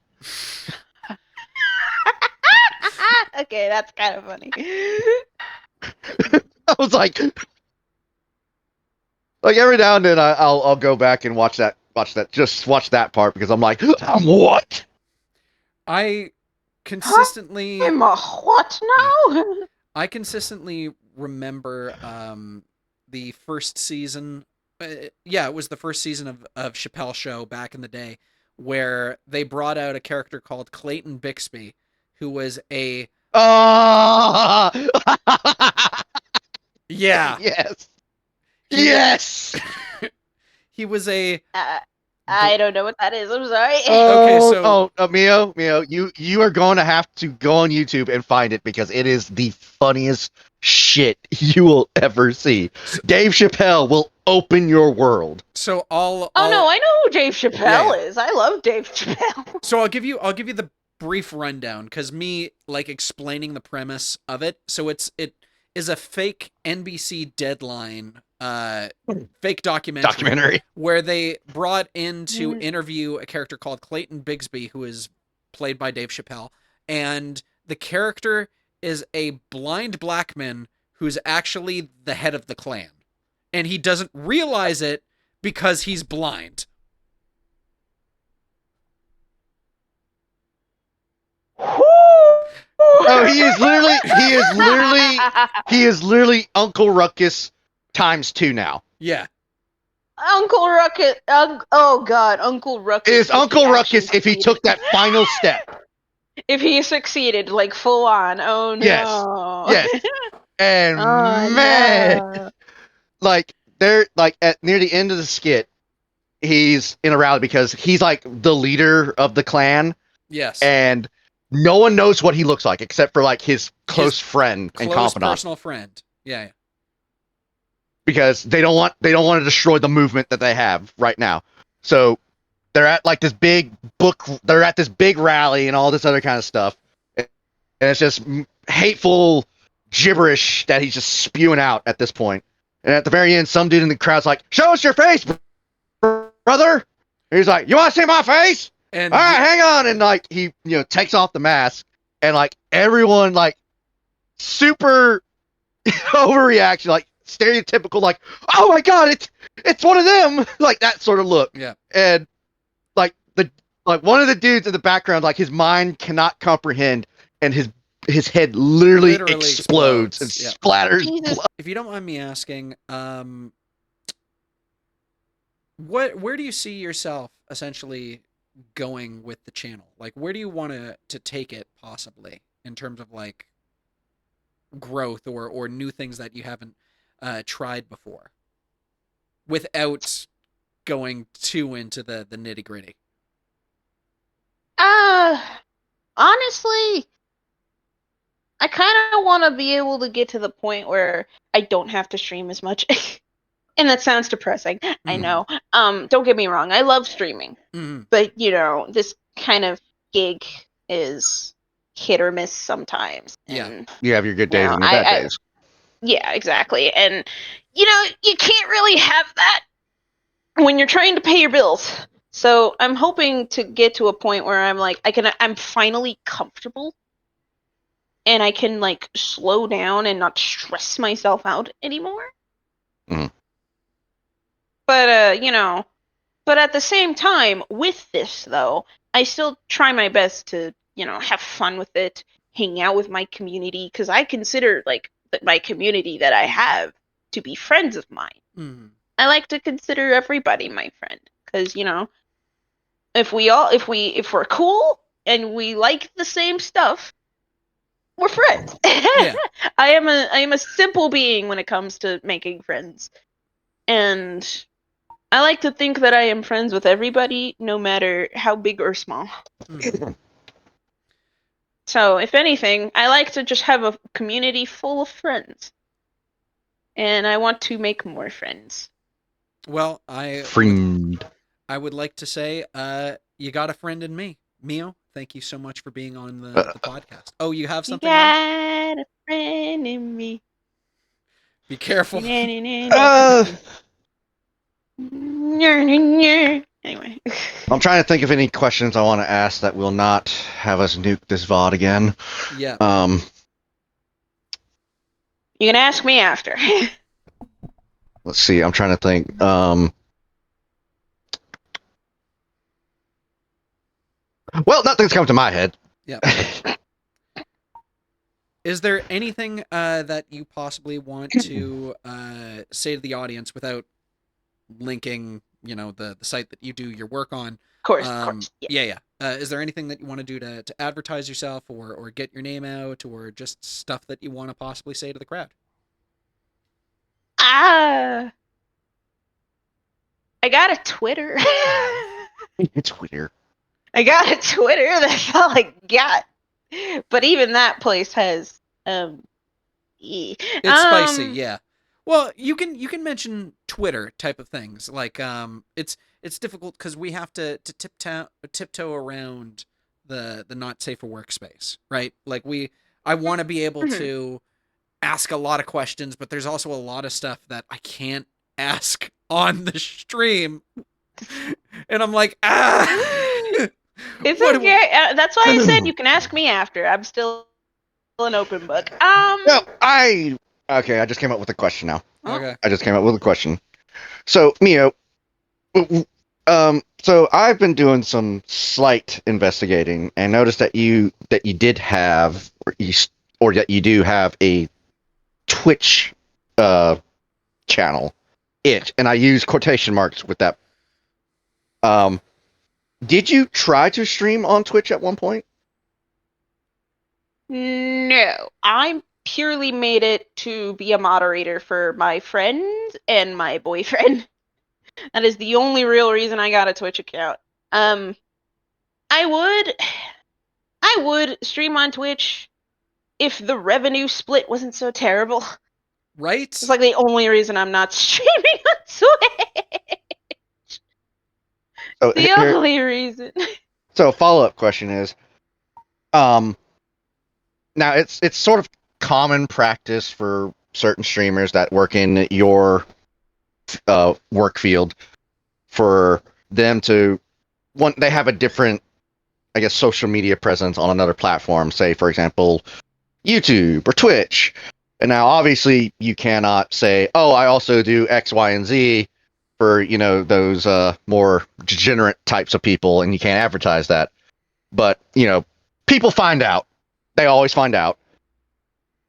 B: Okay, that's kind of funny.
D: I was like every now and then I'll go back and watch that part because I'm like, "I'm what?"
C: I consistently
B: I'm a what now?
C: I consistently remember the first season. It was the first season of Chappelle's Show back in the day, where they brought out a character called Clayton Bixby, who was a yeah.
D: Yes.
C: He was a
B: I don't know what that is. I'm sorry.
D: Mio, you are going to have to go on YouTube and find it because it is the funniest shit you will ever see. Dave Chappelle will open your world.
C: So
B: no, I know who Dave Chappelle is. I love Dave Chappelle.
C: So I'll give you the brief rundown, because me like explaining the premise of it. So it is a fake NBC Deadline fake documentary
D: Documentary.
C: where they brought in to interview a character called Clayton Bigsby, who is played by Dave Chappelle, and the character is a blind black man who's actually the head of the Klan, and he doesn't realize it because he's blind.
D: Oh, he is literally Uncle Ruckus times 2 now.
C: Yeah.
B: Uncle Ruckus. Oh God, Uncle Ruckus.
D: It is Uncle Ruckus if he took that final step.
B: If he succeeded, like full on. Oh no.
D: Yes. And man,
B: no.
D: like they're like at near the end of the skit, he's in a rally because he's like the leader of the Klan.
C: Yes.
D: And no one knows what he looks like except for like his close friend and confidant.
C: Personal friend. Yeah.
D: Because they don't want to destroy the movement that they have right now. So they're at like this big they're at this big rally and all this other kind of stuff. And it's just hateful gibberish that he's just spewing out at this point. And at the very end, some dude in the crowd's like, "Show us your face, brother." And he's like, "You want to see my face?
C: And
D: all right, hang on." And like he, takes off the mask, and like everyone like super overreaction, like stereotypical, like, "Oh my God, it's one of them," like that sort of look.
C: Yeah.
D: And like one of the dudes in the background, like his mind cannot comprehend, and his head literally explodes and splatters blood.
C: If you don't mind me asking, where do you see yourself essentially going with the channel? Like, where do you want to take it possibly in terms of like growth or new things that you haven't tried before without going too into the nitty gritty?
B: Honestly, I kind of want to be able to get to the point where I don't have to stream as much. And that sounds depressing. I know. Don't get me wrong. I love streaming. But, this kind of gig is hit or miss sometimes. And,
D: you have your good days and your bad days.
B: Yeah, exactly. And, you can't really have that when you're trying to pay your bills. So I'm hoping to get to a point where I'm like, I'm finally comfortable. And I can like slow down and not stress myself out anymore. But but at the same time, with this though, I still try my best to have fun with it, hang out with my community, because I consider like my community that I have to be friends of mine. I like to consider everybody my friend, because if we're cool and we like the same stuff, we're friends.
C: Yeah.
B: I am a simple being when it comes to making friends. And I like to think that I am friends with everybody, no matter how big or small. So, if anything, I like to just have a community full of friends. And I want to make more friends.
C: Well, I would like to say, you got a friend in me. Mio, thank you so much for being on the podcast. Oh, you have something?
B: You got a friend in me.
C: Be careful.
B: Anyway.
D: I'm trying to think of any questions I want to ask that will not have us nuke this VOD again.
C: Yeah.
B: You can ask me after.
D: Let's see. I'm trying to think. Well, nothing's come to my head.
C: Yeah. Is there anything that you possibly want to say to the audience without linking, the site that you do your work on?
B: Of course.
C: Yeah. Is there anything that you want to do to advertise yourself or get your name out, or just stuff that you want to possibly say to the crowd?
B: I got a Twitter.
D: Twitter.
B: I got a Twitter. That's all I got. But even that place has
C: It's spicy, yeah. Well, you can mention Twitter type of things. Like it's difficult because we have to tiptoe around the not safe for work space, right? Like I want to be able to ask a lot of questions, but there's also a lot of stuff that I can't ask on the stream. And I'm like,
B: It's
C: what
B: okay. That's why I said you can ask me after. I'm still an open book.
D: No, okay. I just came up with a question now.
C: Okay.
D: I just came up with a question. So, Mio, so I've been doing some slight investigating and noticed that you did have or that you do have a Twitch channel. And I use quotation marks with that. Did you try to stream on Twitch at one point?
B: No, I purely made it to be a moderator for my friend and my boyfriend. That is the only real reason I got a Twitch account. I would stream on Twitch if the revenue split wasn't so terrible.
C: Right?
B: It's like the only reason I'm not streaming on Twitch.
D: So,
B: The only reason.
D: So a follow-up question is, now it's sort of common practice for certain streamers that work in your work field for them to they have a different, I guess, social media presence on another platform, say for example YouTube or Twitch. And now obviously you cannot say, oh, I also do X, Y, and Z for, those more degenerate types of people, and you can't advertise that. But, people find out. They always find out.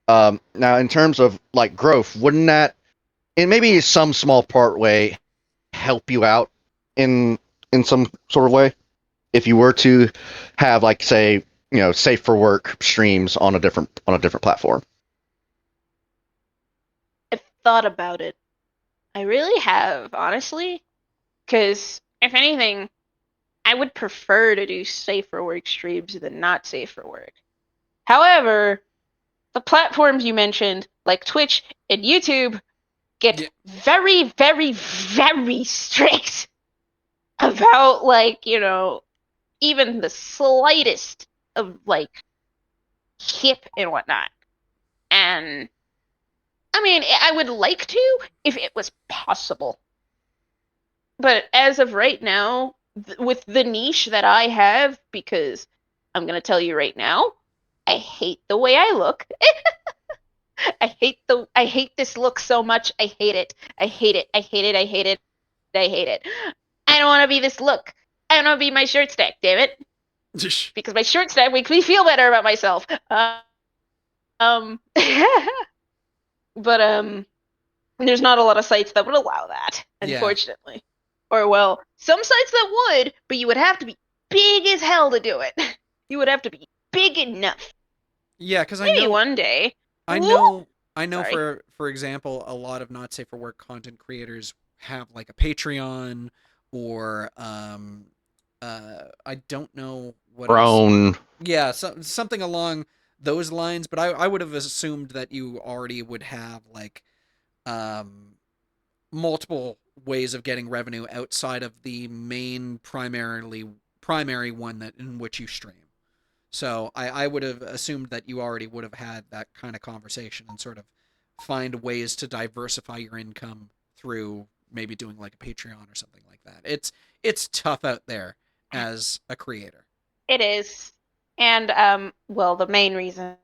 D: Now, in terms of like growth, wouldn't that, in maybe some small part way, help you out in some sort of way, if you were to have, like, say, safe for work streams on a different platform?
B: I've thought about it. I really have, honestly. Because, if anything, I would prefer to do safe for work streams than not safe for work. However, the platforms you mentioned, like Twitch and YouTube, get very, very, very strict about, like, even the slightest of, like, hip and whatnot. And, I mean, I would like to if it was possible. But as of right now, with the niche that I have, because I'm going to tell you right now, I hate the way I look. I hate this look so much. I hate it. I hate it. I hate it. I hate it. I hate it. I don't want to be this look. I don't want to be my shirt stack, damn it. Because my shirt stack makes me feel better about myself. But there's not a lot of sites that would allow that, unfortunately. Yeah. Or, well, some sites that would, but you would have to be big as hell to do it. You would have to be big enough.
C: Yeah, because
B: maybe one day.
C: I know. For example, a lot of not safe for work content creators have like a Patreon or I don't know what
D: else.
C: Yeah, something along those lines. But I would have assumed that you already would have like multiple ways of getting revenue outside of the main primary one that in which you stream. So I would have assumed that you already would have had that kind of conversation and sort of find ways to diversify your income through maybe doing like a Patreon or something like that. It's tough out there as a creator.
B: It is. And well, the main reason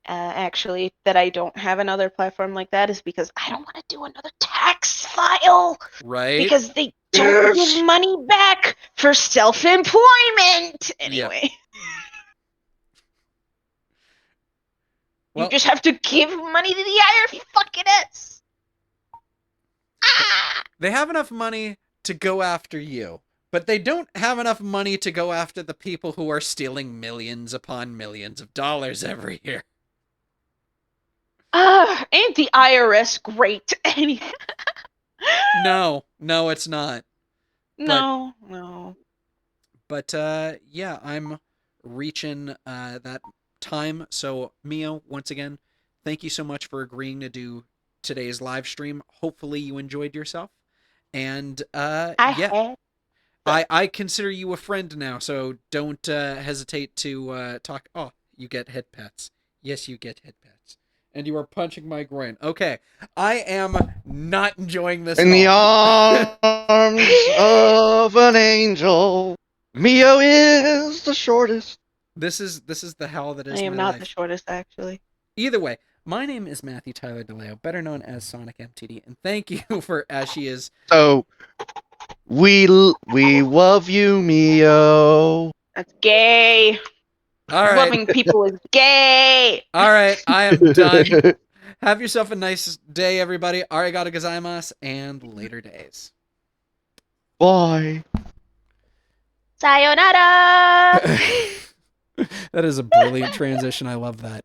B: actually that I don't have another platform like that is because I don't want to do another tax file.
C: Right.
B: Because they don't give money back for self-employment. Anyway. Yep. Well, you just have to give money to the IRS fucking S.
C: They have enough money to go after you, but they don't have enough money to go after the people who are stealing millions upon millions of dollars every year.
B: Ain't the IRS great?
C: No, it's not.
B: No.
C: But yeah, I'm reaching that time. So Mio, once again, thank you so much for agreeing to do today's live stream. Hopefully you enjoyed yourself. And I consider you a friend now, so don't hesitate to talk. Oh, you get head pats. Yes, you get head pats. and you are punching my groin. Okay, I am not enjoying this
D: In
C: at
D: the
C: all.
D: arms of an angel, Mio is the shortest.
C: This is the hell that is
B: I am
C: my
B: not
C: life.
B: the shortest, actually.
C: Either way, my name is Matthew Tyler DeLeo, better known as SonicMTD, and thank you for, as she is...
D: So, we love you, Mio.
B: That's gay.
C: All right,
B: Loving people is gay.
C: all right, I am done. Have yourself a nice day, everybody. Arigato gozaimasu, and later days.
D: Bye.
B: Sayonara.
C: That is a brilliant transition. I love that.